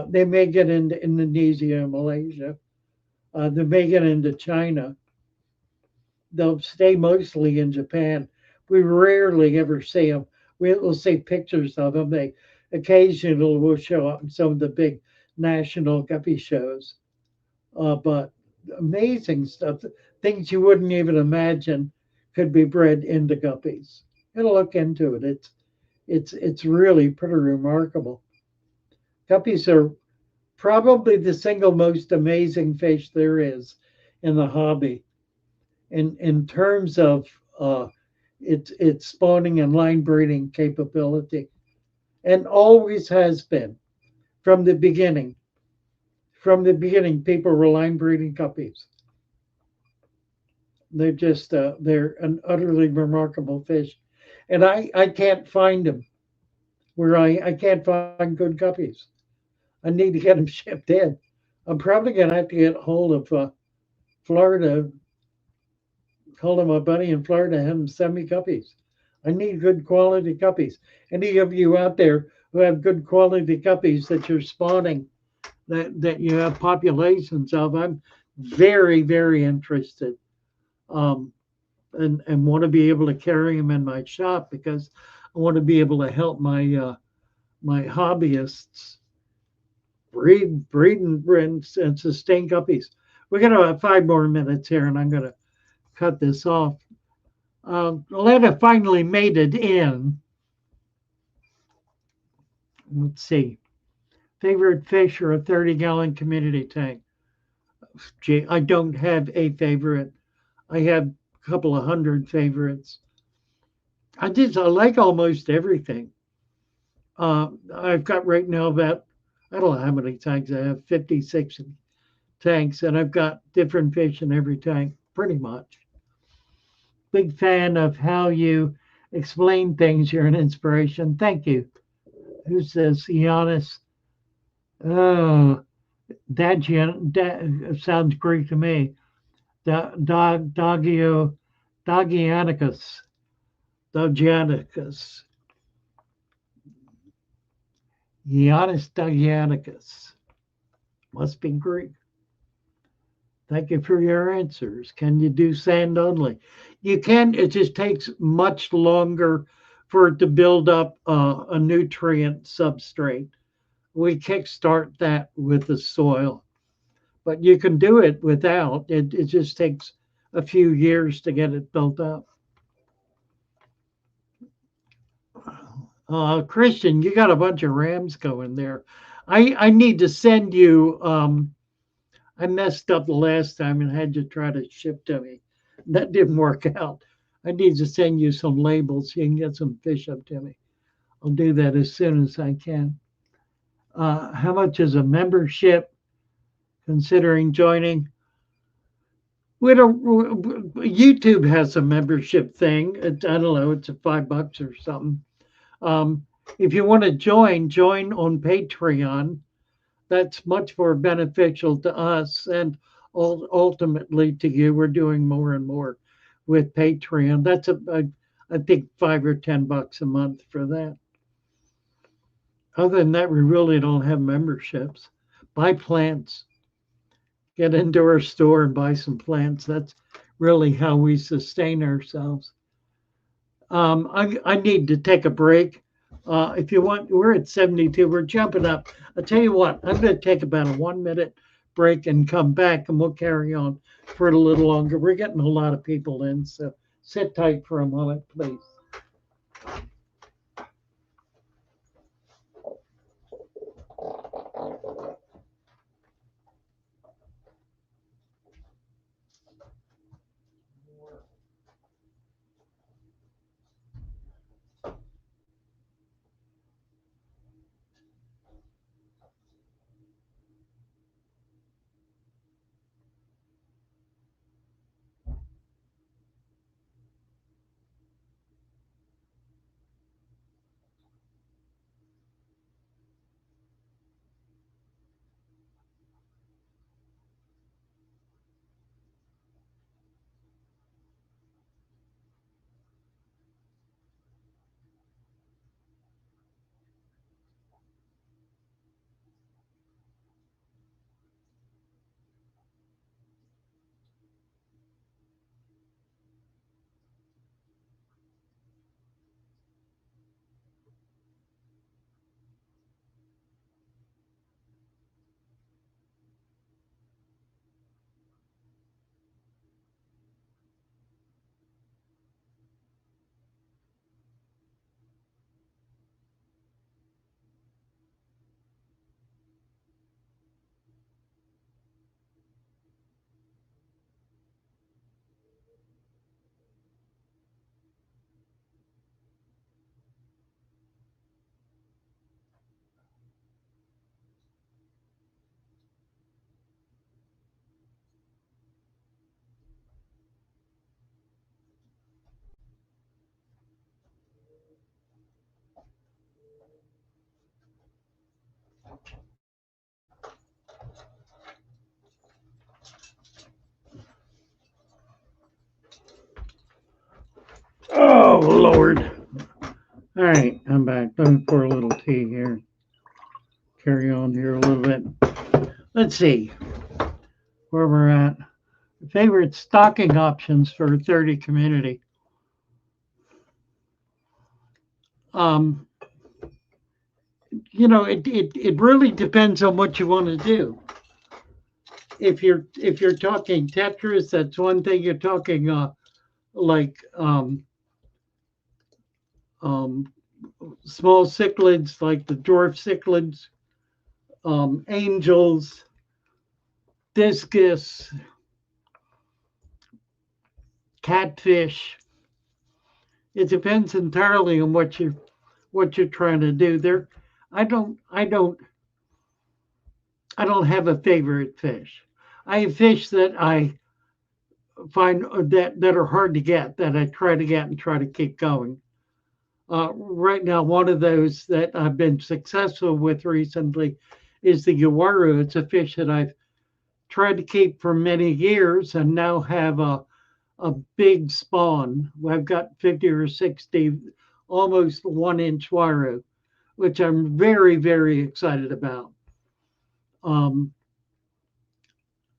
They may get into Indonesia and Malaysia. They may get into China. They'll stay mostly in Japan. We rarely ever see them. We'll see pictures of them. They occasionally will show up in some of the big national guppy shows. But amazing stuff, things you wouldn't even imagine could be bred into guppies. You gotta look into it. It's really pretty remarkable. Guppies are probably the single most amazing fish there is in the hobby. In terms of its spawning and line breeding capability, and always has been from the beginning. From the beginning, people were line breeding guppies. They're just they're an utterly remarkable fish, and I can't find them where I can't find good guppies. I need to get them shipped in. I'm probably gonna have to get hold of Florida, hold of my buddy in Florida, and have him send me guppies. I need good quality guppies. Any of you out there who have good quality guppies that you're spawning, that you have populations of, I'm very, very interested. Um, and want to be able to carry them in my shop because I want to be able to help my hobbyists breed and sustain guppies. We're going to have 5 more minutes here, and I'm going to cut this off. Lena finally made it in. Let's see. Favorite fish or a 30-gallon community tank? Gee, I don't have a favorite. I have a couple of hundred favorites. I like almost everything. I've got right now about, I don't know how many tanks I have, 56 tanks, and I've got different fish in every tank, pretty much. Big fan of how you explain things. You're an inspiration. Thank you. Who's this? Giannis. Oh, that sounds Greek to me. Dogianicus. Dogianicus. Giannis Dogianicus. Must be Greek. Thank you for your answers. Can you do sand only? You can. It just takes much longer for it to build up a nutrient substrate. We kickstart that with the soil, but you can do it without. It just takes a few years to get it built up. Christian, you got a bunch of rams going there. I need to send you. I messed up the last time and had you try to ship to me. That didn't work out. I need to send you some labels so you can get some fish up to me. I'll do that as soon as I can. How much is a membership? Considering joining? We don't. YouTube has a membership thing. I don't know. It's a $5 or something. Um, if you want to join on Patreon. That's much more beneficial to us and ultimately to you. We're doing more and more with Patreon. I think $5 or $10 a month for that. Other than that, we really don't have memberships. Buy plants, get into our store and buy some plants. That's really how we sustain ourselves. I need to take a break. If you want, we're at 72. We're jumping up. I'll tell you what, I'm going to take about a 1 minute break and come back, and we'll carry on for a little longer. We're getting a lot of people in, so sit tight for a moment, please. Oh, Lord. All right, I'm back. Let me pour a little tea here. Carry on here a little bit. Let's see where we're at. Favorite stocking options for a 30 community. Um, it really depends on what you want to do. If you're talking Tetris, that's one thing. You're talking like um, small cichlids, like the dwarf cichlids, angels, discus, catfish. It depends entirely on what you're trying to do. I don't I don't I don't have a favorite fish. I have fish that I find that are hard to get, that I try to get and try to keep going. Right now, one of those that I've been successful with recently is the Yawaru. It's a fish that I've tried to keep for many years and now have a big spawn. I've got 50 or 60 almost 1 inch waru, which I'm very, very excited about. Um,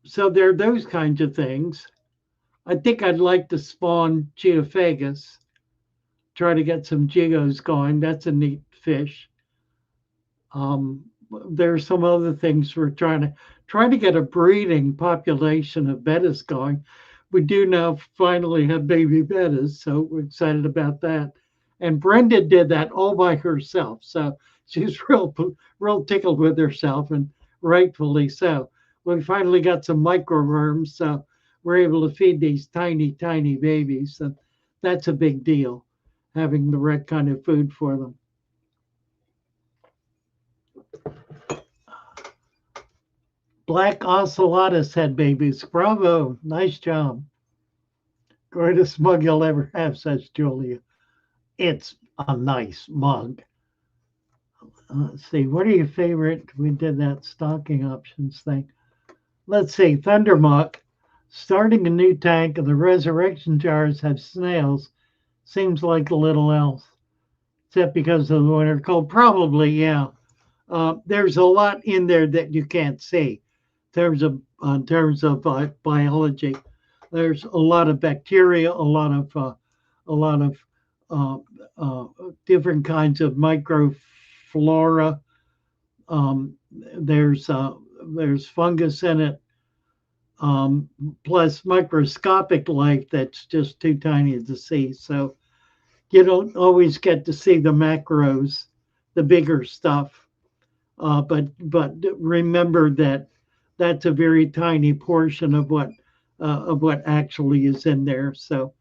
so there are those kinds of things. I think I'd like to spawn Geophagus, try to get some jigos going. That's a neat fish. Um, there's some other things we're trying to get a breeding population of bettas going. We do now finally have baby bettas, so we're excited about that. And Brenda did that all by herself, so she's real tickled with herself, and rightfully so. We finally got some microworms, so we're able to feed these tiny babies. So that's a big deal, having the right kind of food for them. Black ocelotus had babies. Bravo. Nice job. Greatest mug you'll ever have, says Julia. It's a nice mug. Let's see. What are your favorite? We did that stocking options thing. Let's see. Thundermuck. Starting a new tank and the resurrection jars have snails. Seems like a little else. Except because of the winter cold. Probably, yeah. There's a lot in there that you can't see in terms of biology. There's a lot of bacteria, a lot of uh, uh, different kinds of microflora. Um, there's fungus in it, plus microscopic life that's just too tiny to see. So you don't always get to see the macros, the bigger stuff. But remember that that's a very tiny portion of what actually is in there. So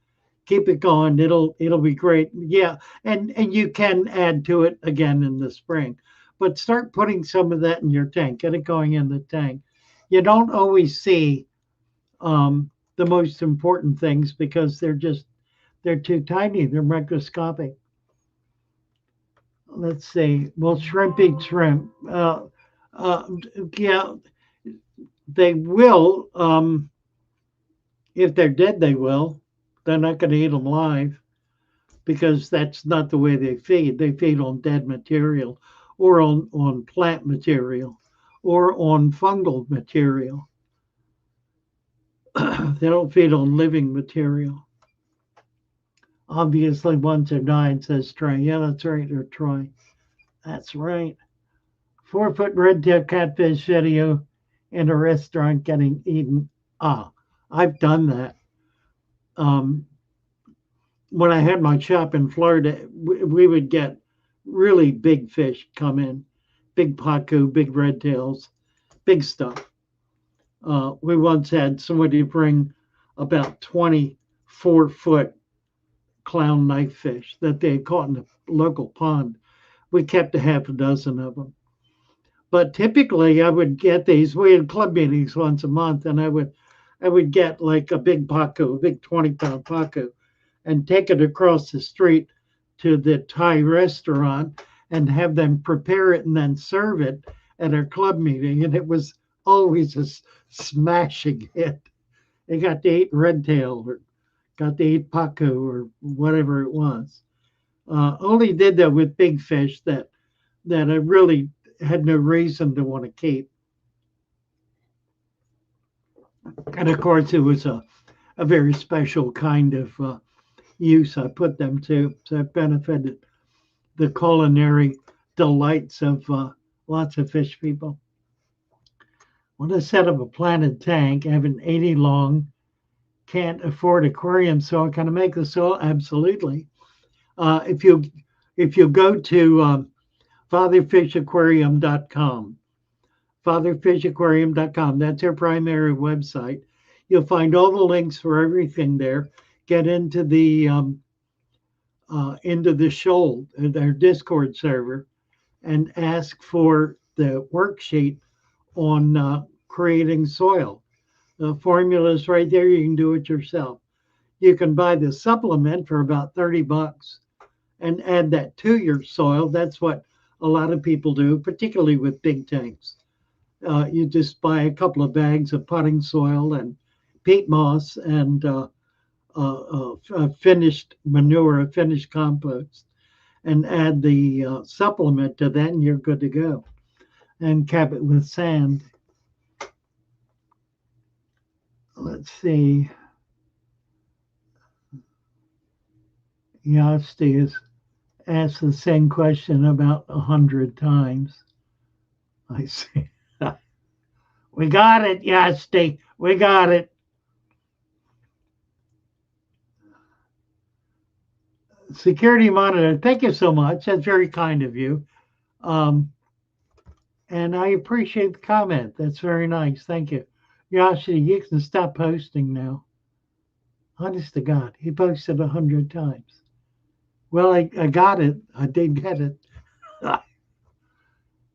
keep it going. It'll be great. Yeah, and you can add to it again in the spring, but start putting some of that in your tank. Get it going in the tank. You don't always see the most important things because they're too tiny. They're microscopic. Let's see. Will shrimp eat shrimp? Uh, yeah, they will. If they're dead, they will. They're not going to eat them live because that's not the way they feed. They feed on dead material or on plant material or on fungal material. They don't feed on living material. Obviously, ones are dying, says Troy. Yeah, that's right, or Troy. That's right. 4 foot red-tailed catfish video in a restaurant getting eaten. Ah, I've done that. Um, when I had my shop in Florida, we would get really big fish come in, big pacu, big red tails, big stuff. We once had somebody bring about 24-foot clown knife fish that they had caught in a local pond. We kept a half a dozen of them. But typically, I would get these. We had club meetings once a month, and I would get like a big pacu, a big 20-pound pacu, and take it across the street to the Thai restaurant and have them prepare it and then serve it at our club meeting. And it was always a smashing hit. They got to eat red tail or got to eat pacu or whatever it was. Only did that with big fish that I really had no reason to want to keep. And of course, it was a very special kind of use I put them to. So it benefited the culinary delights of lots of fish people. Want to set up a planted tank. I have an 80 long, can't afford aquarium soil. Can I make the soil? Absolutely. Uh, if you if you go to fatherfishaquarium.com, fatherfishaquarium.com, that's our primary website. You'll find all the links for everything there. Get into the shoal, their Discord server, and ask for the worksheet on creating soil. The formula is right there. You can do it yourself. You can buy the supplement for about $30 and add that to your soil. That's what a lot of people do, particularly with big tanks. You just buy a couple of bags of potting soil and peat moss and finished manure, finished compost, and add the supplement to that, and you're good to go. And cap it with sand. Let's see. Yasti has asked the same question about 100 times. I see. We got it, Yasti. We got it. Security monitor. Thank you so much. That's very kind of you. Um, and I appreciate the comment. That's very nice. Thank you. Yasti, you can stop posting now. Honest to God, he posted 100 times. Well, I got it. I did get it.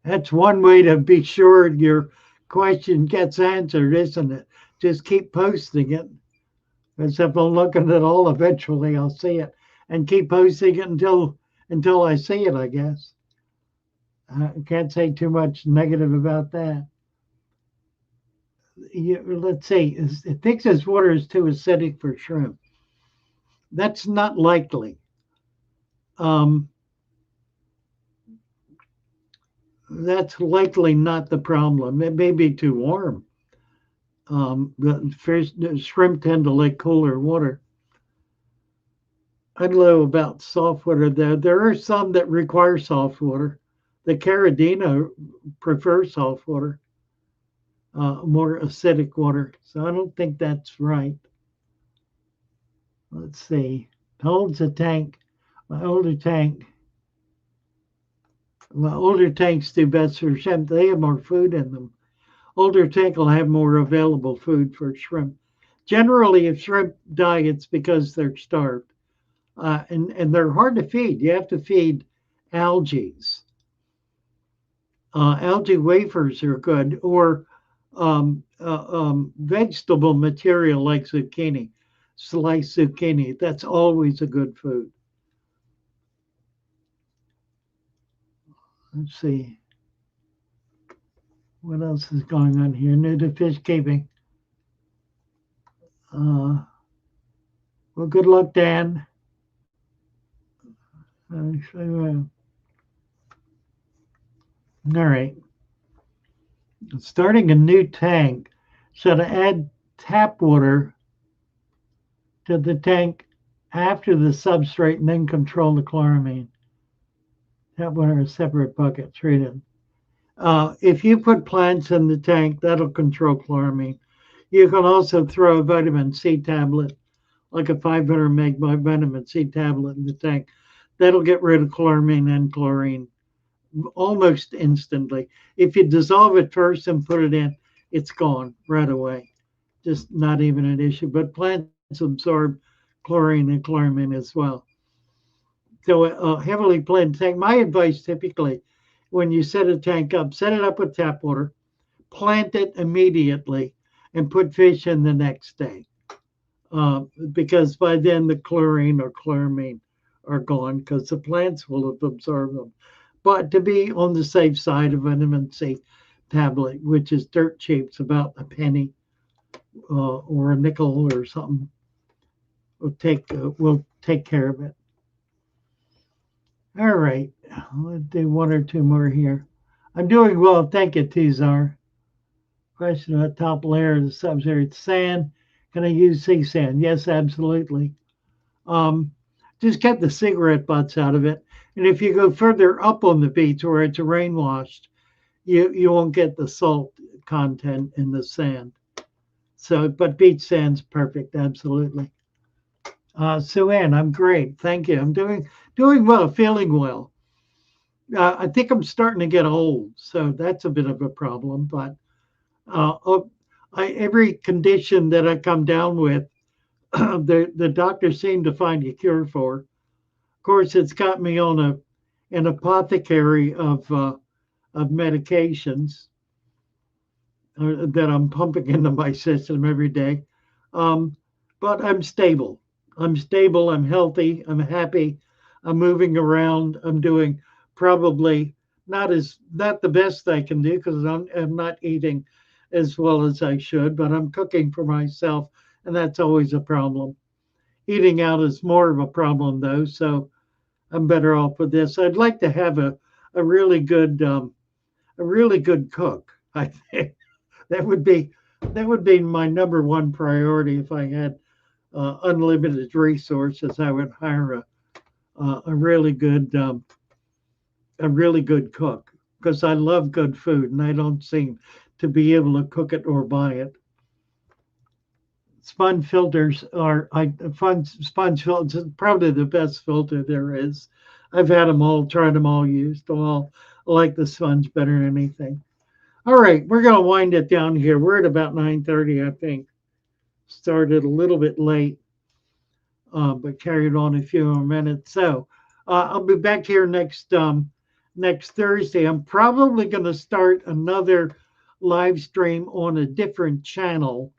That's one way to be sure your question gets answered, isn't it? Just keep posting it. Because if I'm looking at all, eventually I'll see it, and keep posting it until I see it. I guess I can't say too much negative about that. Let's see. It thinks this water is too acidic for shrimp. That's not likely. Um, that's likely not the problem. It may be too warm. The shrimp tend to like cooler water. I don't know about soft water. There are some that require soft water. The Caradina prefer soft water, more acidic water. So I don't think that's right. Let's see. Holds a tank. My older tank. My older tanks do best for shrimp. They have more food in them. Older tank will have more available food for shrimp. Generally, if shrimp die, it's because they're starved. And they're hard to feed. You have to feed algae. Algae wafers are good, or vegetable material like zucchini, sliced zucchini. That's always a good food. Let's see what else is going on here. New to fish keeping. Well, good luck, Dan. All right. Starting a new tank. So to add tap water to the tank after the substrate and then control the chloramine. Tap water in a separate bucket, treated. If you put plants in the tank, that'll control chloramine. You can also throw a vitamin C tablet, like a 500 meg vitamin C tablet in the tank. That'll get rid of chloramine and chlorine almost instantly. If you dissolve it first and put it in, it's gone right away. Just not even an issue. But plants absorb chlorine and chloramine as well. So a heavily blended tank. My advice typically, when you set a tank up, set it up with tap water, plant it immediately, and put fish in the next day. Because by then the chlorine or chloramine are gone because the plants will have absorbed them. But to be on the safe side, a vitamin C tablet, which is dirt cheap, it's about a penny or a nickel or something, will take care of it. All right, let's do one or two more here. I'm doing well, thank you, Tizar. Question about top layer of the substrate sand. Can I use sea sand? Yes, absolutely. Um, just get the cigarette butts out of it. And if you go further up on the beach where it's rain washed, you won't get the salt content in the sand. So, but beach sand's perfect, absolutely. Sue Ann, I'm great, thank you. I'm doing well, feeling well. I think I'm starting to get old, so that's a bit of a problem. But oh, every condition that I come down with, the doctors seem to find a cure for. Of course, it's got me on an apothecary of medications that I'm pumping into my system every day. Um, but I'm stable. I'm stable. I'm healthy. I'm happy. I'm moving around. I'm doing probably not the best I can do because I'm not eating as well as I should, but I'm cooking for myself, and that's always a problem. Eating out is more of a problem though, so I'm better off with this. I'd like to have a really good a really good cook. I think that would be that would be my number one priority if I had unlimited resources. I would hire a really good a really good cook because I love good food and I don't seem to be able to cook it or buy it. Sponge filters are sponge filters probably the best filter there is. I've had them all, tried them all, used them all. I like the sponge better than anything. All right, we're gonna wind it down here. We're at about 9:30, I think. Started a little bit late, but carried on a few more minutes. So I'll be back here next Thursday. I'm probably going to start another live stream on a different channel.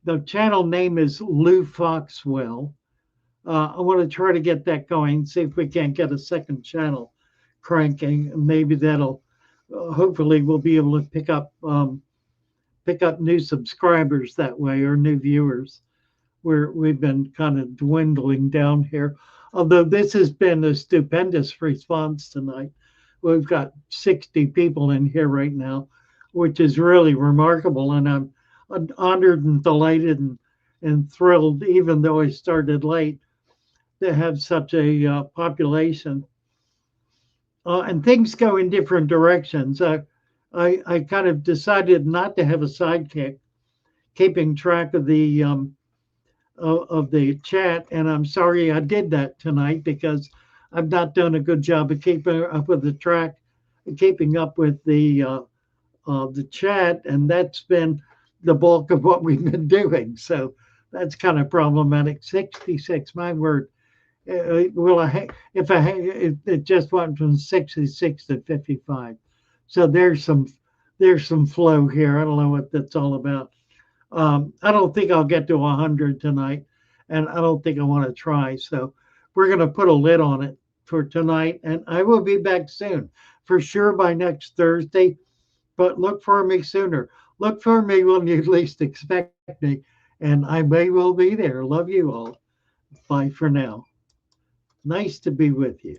The channel name is Lou Foxwell. I want to try to get that going. See if we can't get a second channel cranking. Maybe that'll hopefully we'll be able to pick up new subscribers that way or new viewers where we've been kind of dwindling down here. Although this has been a stupendous response tonight. We've got 60 people in here right now, which is really remarkable. And I'm honored and delighted and thrilled, even though I started late, to have such a population. And things go in different directions. I kind of decided not to have a sidekick, keeping track of the chat, and I'm sorry I did that tonight because I've not done a good job of keeping up with the track, keeping up with the chat, and that's been the bulk of what we've been doing. So that's kind of problematic. 66, my word. Well, if it just went from 66 to 55, so there's some flow here. I don't know what that's all about. I don't think I'll get to 100 tonight, and I don't think I want to try. So we're going to put a lid on it for tonight, and I will be back soon, for sure by next Thursday. But look for me sooner. Look for me when you least expect me, and I may well be there. Love you all. Bye for now. Nice to be with you.